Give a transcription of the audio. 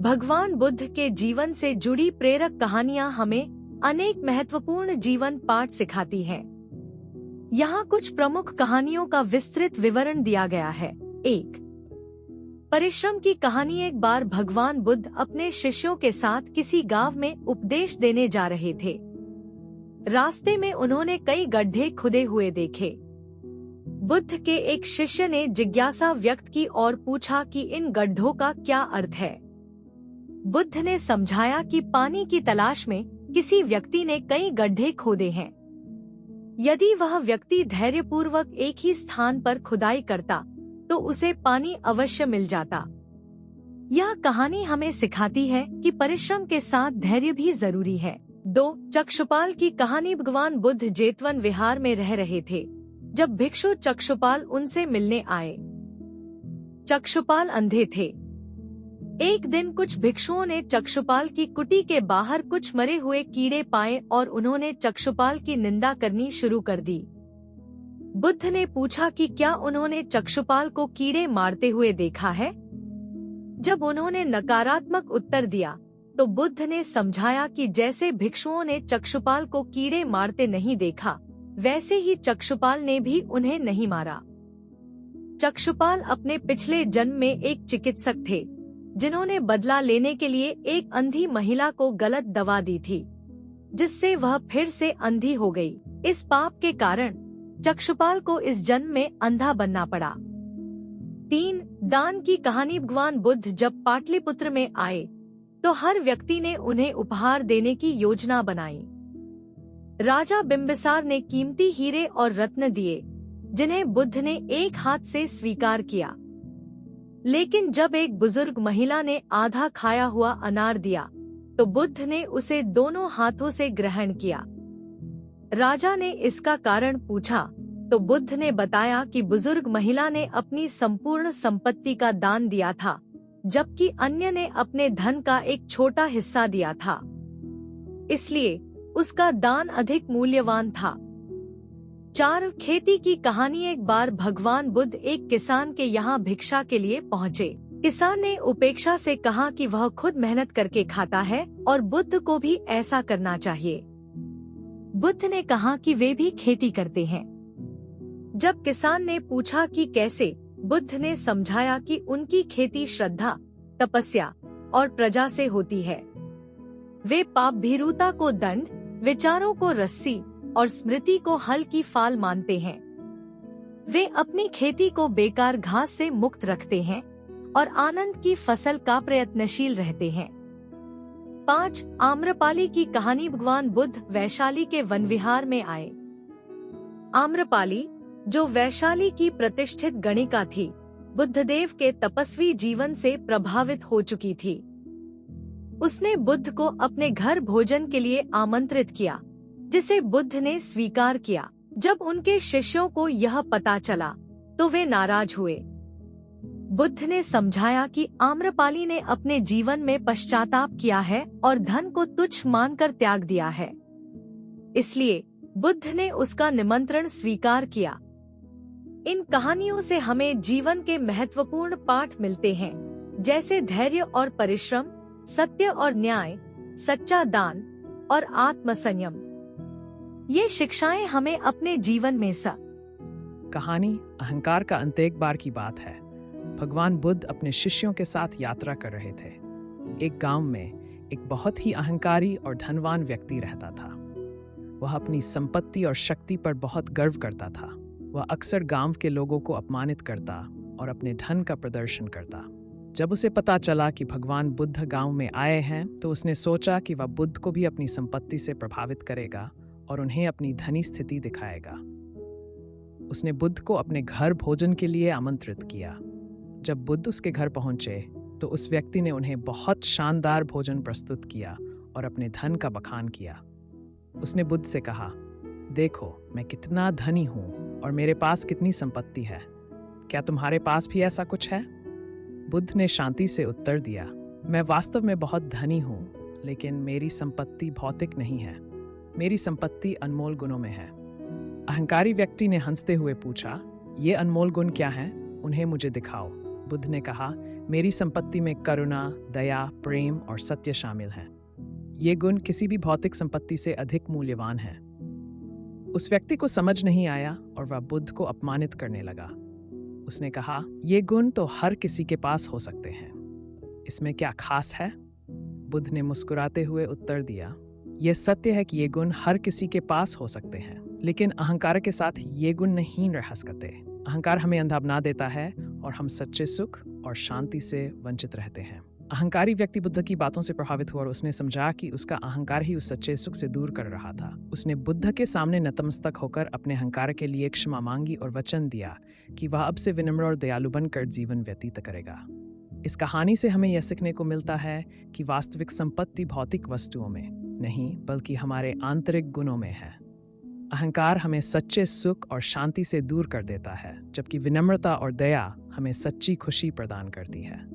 भगवान बुद्ध के जीवन से जुड़ी प्रेरक कहानियां हमें अनेक महत्वपूर्ण जीवन पाठ सिखाती हैं। यहाँ कुछ प्रमुख कहानियों का विस्तृत विवरण दिया गया है। 1. परिश्रम की कहानी। एक बार भगवान बुद्ध अपने शिष्यों के साथ किसी गांव में उपदेश देने जा रहे थे। रास्ते में उन्होंने कई गड्ढे खुदे हुए देखे। बुद्ध के एक शिष्य ने जिज्ञासा व्यक्त की और पूछा कि इन गड्ढों का क्या अर्थ है। बुद्ध ने समझाया कि पानी की तलाश में किसी व्यक्ति ने कई गड्ढे खोदे हैं। यदि वह व्यक्ति धैर्यपूर्वक एक ही स्थान पर खुदाई करता तो उसे पानी अवश्य मिल जाता। यह कहानी हमें सिखाती है कि परिश्रम के साथ धैर्य भी जरूरी है। 2. चक्षुपाल की कहानी। भगवान बुद्ध जेतवन विहार में रह रहे थे जब भिक्षु चक्षुपाल उनसे मिलने आए। चक्षुपाल अंधे थे। एक दिन कुछ भिक्षुओं ने चक्षुपाल की कुटी के बाहर कुछ मरे हुए कीड़े पाए और उन्होंने चक्षुपाल की निंदा करनी शुरू कर दी। बुद्ध ने पूछा कि क्या उन्होंने चक्षुपाल को कीड़े मारते हुए देखा है। जब उन्होंने नकारात्मक उत्तर दिया तो बुद्ध ने समझाया कि जैसे भिक्षुओं ने चक्षुपाल को कीड़े मारते नहीं देखा, वैसे ही चक्षुपाल ने भी उन्हें नहीं मारा। चक्षुपाल अपने पिछले जन्म में एक चिकित्सक थे जिन्होंने बदला लेने के लिए एक अंधी महिला को गलत दवा दी थी, जिससे वह फिर से अंधी हो गई। इस पाप के कारण चक्षुपाल को इस जन्म में अंधा बनना पड़ा। 3. दान की कहानी। भगवान बुद्ध जब पाटलिपुत्र में आए तो हर व्यक्ति ने उन्हें उपहार देने की योजना बनाई। राजा बिंबिसार ने कीमती हीरे और रत्न दिए, जिन्हें बुद्ध ने एक हाथ से स्वीकार किया। लेकिन जब एक बुजुर्ग महिला ने आधा खाया हुआ अनार दिया तो बुद्ध ने उसे दोनों हाथों से ग्रहण किया। राजा ने इसका कारण पूछा तो बुद्ध ने बताया कि बुजुर्ग महिला ने अपनी संपूर्ण संपत्ति का दान दिया था, जबकि अन्य ने अपने धन का एक छोटा हिस्सा दिया था, इसलिए उसका दान अधिक मूल्यवान था। 4. खेती की कहानी। एक बार भगवान बुद्ध एक किसान के यहाँ भिक्षा के लिए पहुँचे। किसान ने उपेक्षा से कहा कि वह खुद मेहनत करके खाता है और बुद्ध को भी ऐसा करना चाहिए। बुद्ध ने कहा कि वे भी खेती करते हैं। जब किसान ने पूछा कि कैसे, बुद्ध ने समझाया कि उनकी खेती श्रद्धा, तपस्या और प्रजा से होती है। वे पाप भीरुता को दंड, विचारों को रस्सी और स्मृति को हल की फाल मानते हैं। वे अपनी खेती को बेकार घास से मुक्त रखते हैं और आनंद की फसल का प्रयत्नशील रहते हैं। 5. आम्रपाली की कहानी। भगवान बुद्ध वैशाली के वन विहार में आए। आम्रपाली, जो वैशाली की प्रतिष्ठित गणिका थी, बुद्धदेव के तपस्वी जीवन से प्रभावित हो चुकी थी। उसने बुद्ध को अपने घर भोजन के लिए आमंत्रित किया, जिसे बुद्ध ने स्वीकार किया। जब उनके शिष्यों को यह पता चला तो वे नाराज हुए। बुद्ध ने समझाया कि आम्रपाली ने अपने जीवन में पश्चाताप किया है और धन को तुच्छ मानकर त्याग दिया है, इसलिए बुद्ध ने उसका निमंत्रण स्वीकार किया। इन कहानियों से हमें जीवन के महत्वपूर्ण पाठ मिलते हैं, जैसे धैर्य और परिश्रम, सत्य और न्याय, सच्चा दान और आत्मसंयम। ये शिक्षाएं हमें अपने जीवन में कहानी अहंकार का अंत। एक बार की बात है, भगवान बुद्ध अपने शिष्यों के साथ यात्रा कर रहे थे। एक गांव में एक बहुत ही अहंकारी और धनवान व्यक्ति रहता था। वह अपनी संपत्ति और शक्ति पर बहुत गर्व करता था। वह अक्सर गांव के लोगों को अपमानित करता और अपने धन का प्रदर्शन करता। जब उसे पता चला कि भगवान बुद्ध गांव में आए हैं तो उसने सोचा कि वह बुद्ध को भी अपनी संपत्ति से प्रभावित करेगा और उन्हें अपनी धनी स्थिति दिखाएगा। उसने बुद्ध को अपने घर भोजन के लिए आमंत्रित किया। जब बुद्ध उसके घर पहुंचे तो उस व्यक्ति ने उन्हें बहुत शानदार भोजन प्रस्तुत किया और अपने धन का बखान किया। उसने बुद्ध से कहा, देखो मैं कितना धनी हूँ और मेरे पास कितनी संपत्ति है। क्या तुम्हारे पास भी ऐसा कुछ है? बुद्ध ने शांति से उत्तर दिया, मैं वास्तव में बहुत धनी हूँ, लेकिन मेरी संपत्ति भौतिक नहीं है। मेरी संपत्ति अनमोल गुणों में है। अहंकारी व्यक्ति ने हंसते हुए पूछा, ये अनमोल गुण क्या हैं? उन्हें मुझे दिखाओ। बुद्ध ने कहा, मेरी संपत्ति में करुणा, दया, प्रेम और सत्य शामिल हैं। ये गुण किसी भी भौतिक संपत्ति से अधिक मूल्यवान हैं। उस व्यक्ति को समझ नहीं आया और वह बुद्ध को अपमानित करने लगा। उसने कहा, ये गुण तो हर किसी के पास हो सकते हैं, इसमें क्या खास है? बुद्ध ने मुस्कुराते हुए उत्तर दिया, यह सत्य है कि ये गुण हर किसी के पास हो सकते हैं, लेकिन अहंकार के साथ ये गुण नहीं रह सकते। अहंकार हमें अंधा बना देता है और हम सच्चे सुख और शांति से वंचित रहते हैं। अहंकारी व्यक्ति बुद्ध की बातों से प्रभावित हुआ और उसने समझा कि उसका अहंकार ही उस सच्चे सुख से दूर कर रहा था। उसने बुद्ध के सामने नतमस्तक होकर अपने अहंकार के लिए क्षमा मांगी और वचन दिया कि वह अब से विनम्र और दयालु बनकर जीवन व्यतीत करेगा। इस कहानी से हमें यह सीखने को मिलता है कि वास्तविक संपत्ति भौतिक वस्तुओं में नहीं, बल्कि हमारे आंतरिक गुणों में है। अहंकार हमें सच्चे सुख और शांति से दूर कर देता है, जबकि विनम्रता और दया हमें सच्ची खुशी प्रदान करती है।